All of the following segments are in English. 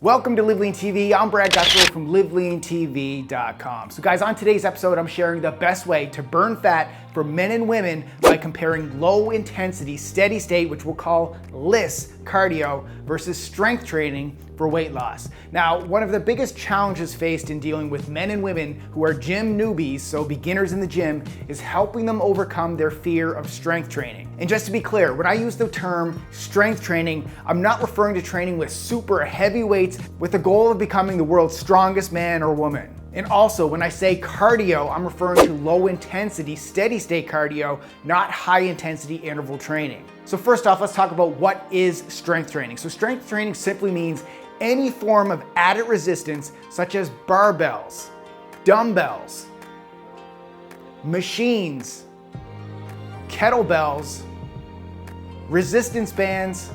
Welcome to Live Lean TV. I'm Brad Gutfeld from LiveLeanTV.com. So guys, on today's episode, I'm sharing the best way to burn fat for men and women by comparing low intensity, steady state, which we'll call LISS cardio, versus strength training for weight loss. Now, one of the biggest challenges faced in dealing with men and women who are gym newbies, so beginners in the gym, is helping them overcome their fear of strength training. And just to be clear, when I use the term strength training, I'm not referring to training with super heavy weights with the goal of becoming the world's strongest man or woman. And also, when I say cardio, I'm referring to low intensity, steady state cardio, not high intensity interval training. So first off, let's talk about what is strength training. So strength training simply means any form of added resistance, such as barbells, dumbbells, machines, kettlebells, resistance bands,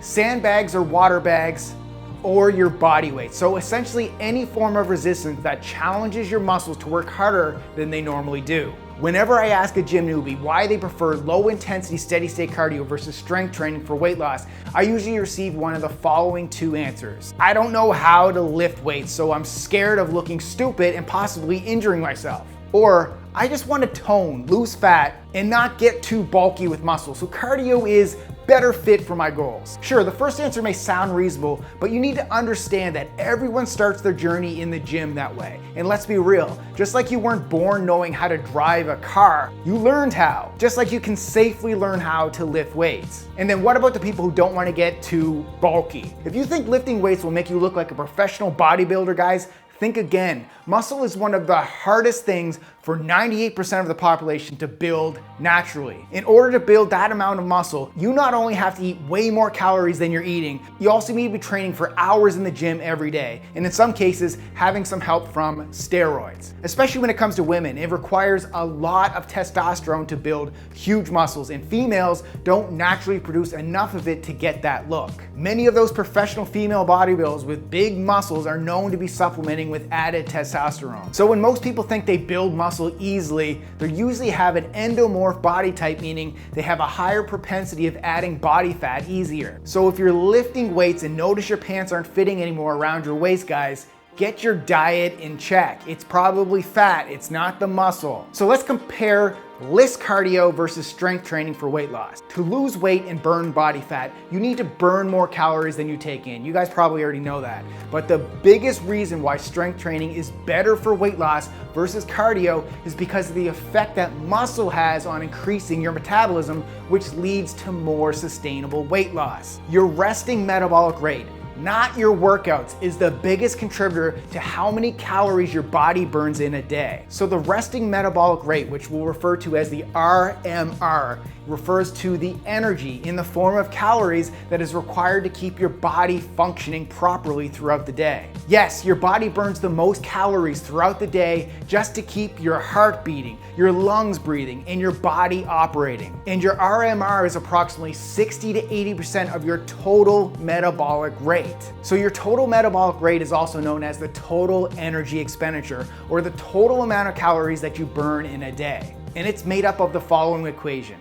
sandbags or water bags, or your body weight. So essentially any form of resistance that challenges your muscles to work harder than they normally do. Whenever I ask a gym newbie why they prefer low intensity steady state cardio versus strength training for weight loss, I usually receive one of the following two answers. I don't know how to lift weights, so I'm scared of looking stupid and possibly injuring myself. Or I just want to tone, lose fat, and not get too bulky with muscle, so cardio is better fit for my goals. Sure, the first answer may sound reasonable, but you need to understand that everyone starts their journey in the gym that way. And let's be real, just like you weren't born knowing how to drive a car, you learned how. Just like you can safely learn how to lift weights. And then what about the people who don't want to get too bulky? If you think lifting weights will make you look like a professional bodybuilder, guys, think again. Muscle is one of the hardest things for 98% of the population to build naturally. In order to build that amount of muscle, you not only have to eat way more calories than you're eating, you also need to be training for hours in the gym every day. And in some cases, having some help from steroids. Especially when it comes to women, it requires a lot of testosterone to build huge muscles, and females don't naturally produce enough of it to get that look. Many of those professional female bodybuilders with big muscles are known to be supplementing with added testosterone. So when most people think they build muscle easily, they usually have an endomorph body type, meaning they have a higher propensity of adding body fat easier. So if you're lifting weights and notice your pants aren't fitting anymore around your waist, guys, get your diet in check. It's probably fat, it's not the muscle. So let's compare LISS cardio versus strength training for weight loss. To lose weight and burn body fat, you need to burn more calories than you take in. You guys probably already know that. But the biggest reason why strength training is better for weight loss versus cardio is because of the effect that muscle has on increasing your metabolism, which leads to more sustainable weight loss. Your resting metabolic rate, not your workouts, is the biggest contributor to how many calories your body burns in a day. So the resting metabolic rate, which we'll refer to as the RMR, refers to the energy in the form of calories that is required to keep your body functioning properly throughout the day. Yes, your body burns the most calories throughout the day just to keep your heart beating, your lungs breathing, and your body operating. And your RMR is approximately 60 to 80% of your total metabolic rate. So your total metabolic rate is also known as the total energy expenditure, or the total amount of calories that you burn in a day. And it's made up of the following equation.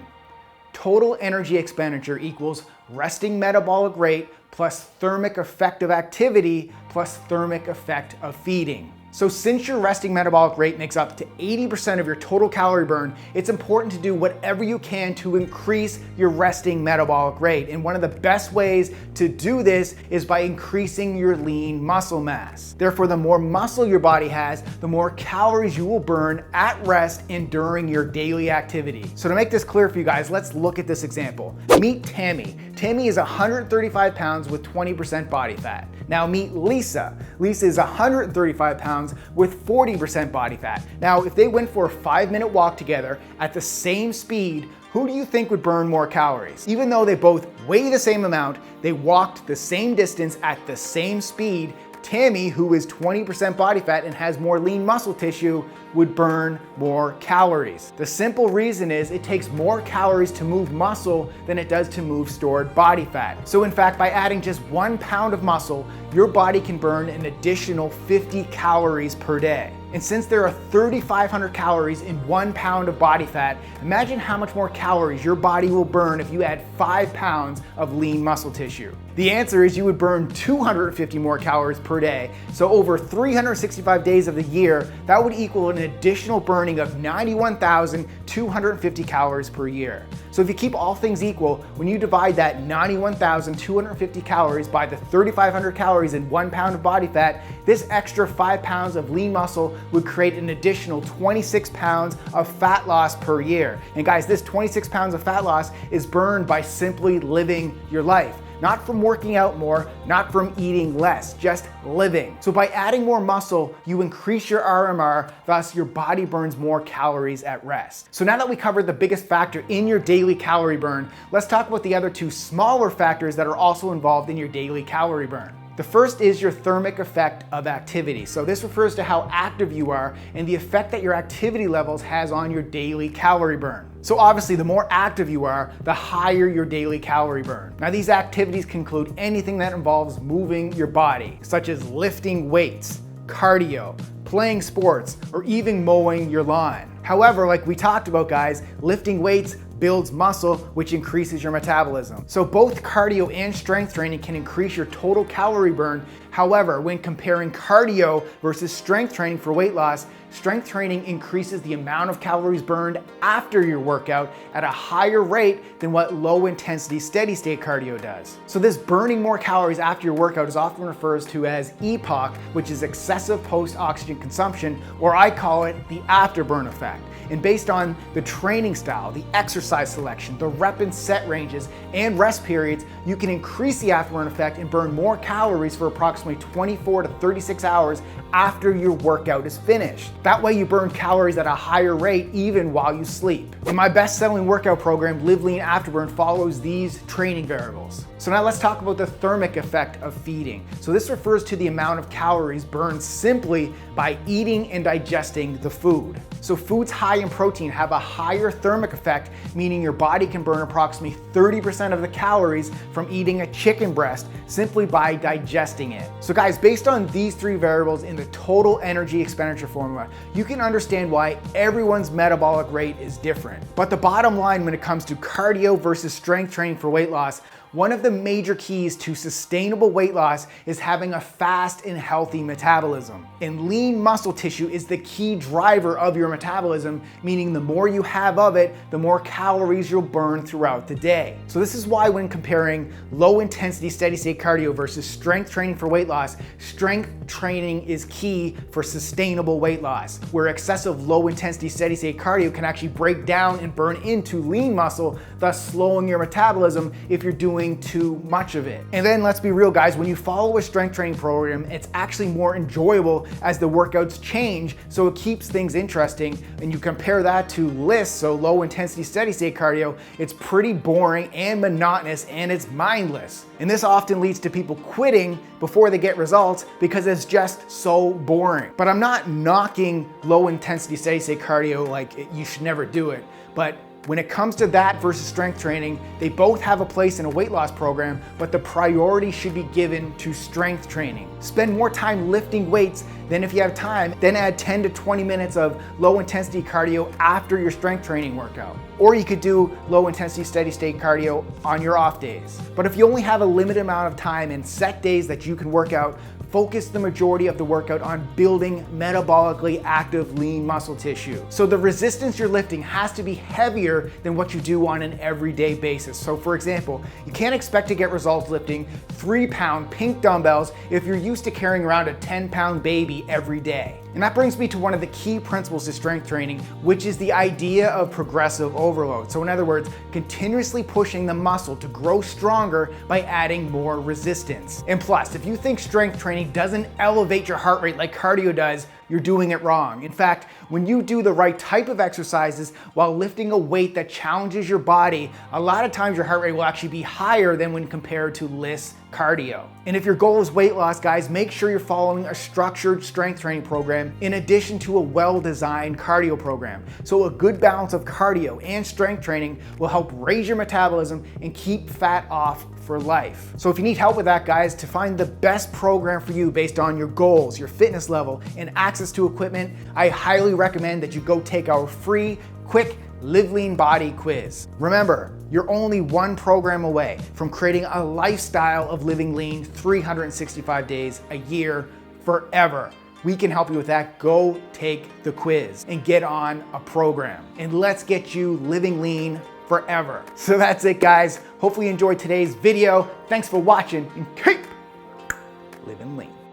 Total energy expenditure equals resting metabolic rate plus thermic effect of activity plus thermic effect of feeding. So since your resting metabolic rate makes up to 80% of your total calorie burn, it's important to do whatever you can to increase your resting metabolic rate. And one of the best ways to do this is by increasing your lean muscle mass. Therefore, the more muscle your body has, the more calories you will burn at rest and during your daily activity. So to make this clear for you guys, let's look at this example. Meet Tammy. Tammy is 135 pounds with 20% body fat. Now meet Lisa. Lisa is 135 pounds with 40% body fat. Now, if they went for a 5-minute walk together at the same speed, who do you think would burn more calories? Even though they both weigh the same amount, they walked the same distance at the same speed, Tammy, who is 20% body fat and has more lean muscle tissue, would burn more calories. The simple reason is it takes more calories to move muscle than it does to move stored body fat. So in fact, by adding just 1 pound of muscle, your body can burn an additional 50 calories per day. And since there are 3,500 calories in 1 pound of body fat, imagine how much more calories your body will burn if you add 5 pounds of lean muscle tissue. The answer is you would burn 250 more calories per day. So over 365 days of the year, that would equal an additional burning of 91,250 calories per year. So if you keep all things equal, when you divide that 91,250 calories by the 3,500 calories in 1 pound of body fat, this extra 5 pounds of lean muscle would create an additional 26 pounds of fat loss per year. And guys, this 26 pounds of fat loss is burned by simply living your life. Not from working out more, not from eating less, just living. So by adding more muscle, you increase your RMR, thus your body burns more calories at rest. So now that we covered the biggest factor in your daily calorie burn, let's talk about the other two smaller factors that are also involved in your daily calorie burn. The first is your thermic effect of activity. So this refers to how active you are and the effect that your activity levels has on your daily calorie burn. So obviously the more active you are, the higher your daily calorie burn. Now these activities can include anything that involves moving your body, such as lifting weights, cardio, playing sports, or even mowing your lawn. However, like we talked about guys, lifting weights builds muscle, which increases your metabolism. So both cardio and strength training can increase your total calorie burn. However, when comparing cardio versus strength training for weight loss, strength training increases the amount of calories burned after your workout at a higher rate than what low intensity steady state cardio does. So this burning more calories after your workout is often referred to as EPOC, which is excessive post-oxygen consumption, or I call it the afterburn effect. And based on the training style, the exercise selection, the rep and set ranges, and rest periods, you can increase the afterburn effect and burn more calories for approximately 24 to 36 hours after your workout is finished. That way you burn calories at a higher rate even while you sleep. In my best-selling workout program, Live Lean Afterburn, follows these training variables. So now let's talk about the thermic effect of feeding. So this refers to the amount of calories burned simply by eating and digesting the food. So foods high in protein have a higher thermic effect, meaning your body can burn approximately 30% of the calories from eating a chicken breast simply by digesting it. So guys, based on these three variables in the total energy expenditure formula, you can understand why everyone's metabolic rate is different. But the bottom line when it comes to cardio versus strength training for weight loss, one of the major keys to sustainable weight loss is having a fast and healthy metabolism. And lean muscle tissue is the key driver of your metabolism, meaning the more you have of it, the more calories you'll burn throughout the day. So this is why when comparing low intensity steady state cardio versus strength training for weight loss, strength training is key for sustainable weight loss, where excessive low intensity steady state cardio can actually break down and burn into lean muscle, thus slowing your metabolism if you're doing too much of it. And then let's be real guys, when you follow a strength training program, it's actually more enjoyable as the workouts change, so it keeps things interesting. And you compare that to LISS, so low intensity steady state cardio, it's pretty boring and monotonous and it's mindless. And this often leads to people quitting before they get results because it's just so boring. But I'm not knocking low intensity steady state cardio like you should never do it, but when it comes to that versus strength training, they both have a place in a weight loss program, but the priority should be given to strength training. Spend more time lifting weights than if you have time, then add 10 to 20 minutes of low intensity cardio after your strength training workout. Or you could do low intensity steady state cardio on your off days. But if you only have a limited amount of time and set days that you can work out, focus the majority of the workout on building metabolically active lean muscle tissue. So the resistance you're lifting has to be heavier than what you do on an everyday basis. So for example, you can't expect to get results lifting 3-pound pink dumbbells if you're used to carrying around a 10-pound baby every day. And that brings me to one of the key principles to strength training, which is the idea of progressive overload. So in other words, continuously pushing the muscle to grow stronger by adding more resistance. And plus, if you think strength training doesn't elevate your heart rate like cardio does, you're doing it wrong. In fact, when you do the right type of exercises while lifting a weight that challenges your body, a lot of times your heart rate will actually be higher than when compared to LISS cardio. And if your goal is weight loss, guys, make sure you're following a structured strength training program in addition to a well-designed cardio program. So a good balance of cardio and strength training will help raise your metabolism and keep fat off for life. So if you need help with that, guys, to find the best program for you based on your goals, your fitness level, and access to equipment, I highly recommend that you go take our free, quick Live Lean Body quiz. Remember, you're only one program away from creating a lifestyle of living lean 365 days a year forever. We can help you with that. Go take the quiz and get on a program. And let's get you living lean forever. So that's it, guys. Hopefully you enjoyed today's video. Thanks for watching and keep living lean.